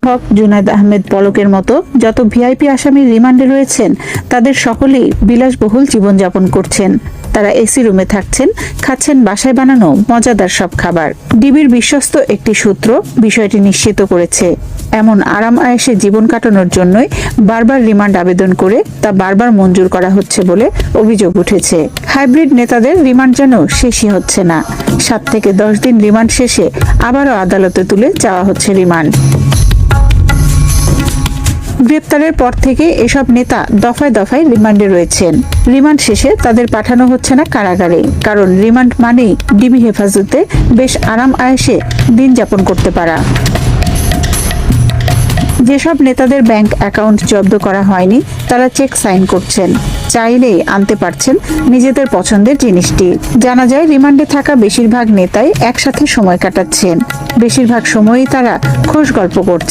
হক, জুনায়েদ আহমেদ পলকের মতো যত ভিআইপি আসামি রিমান্ডে রয়েছেন তাদের সকলেই বিলাসবহুল জীবনযাপন করছেন। তারা এসি রুমে থাকছেন, খাচ্ছেন বাসায় বানানো মজাদার সব খাবার। ডিবির বিশ্বস্ত একটি সূত্র বিষয়টি নিশ্চিত করেছে। এমন আরাম আয়েশে জীবন কাটানোর জন্যই বারবার রিমান্ড আবেদন করে তা বারবার মঞ্জুর করা হচ্ছে বলে অভিযোগ উঠেছে। হাইব্রিড নেতাদের রিমান্ড যেন শেষই হচ্ছে না। 7 থেকে 10 দিন রিমান্ড শেষে আবারও আদালতে তুলে চাওয়া হচ্ছে রিমান্ড। গ্রেপ্তারের পর থেকে এসব নেতা দফায় দফায় রিমান্ডে রয়েছেন। রিমান্ড শেষে তাদের পাঠানো হচ্ছে না কারাগারে, কারণ রিমান্ড মানেই ডিবি হেফাজতে বেশ আরাম আয়েশে দিন যাপন করতে পারা। যেসব নেতাদের ব্যাংক অ্যাকাউন্ট জব্দ করা হয়নি তারা চেক সাইন করছেন, চাইলেই আনতে পারছেন নিজেদের পছন্দের জিনিসটি। জানা যায় রিমান্ডে থাকা বেশিরভাগ নেতাই একসাথে সময় কাটাচ্ছেন। বেশিরভাগ সময়ই তারা খোশ গল্প করছেন।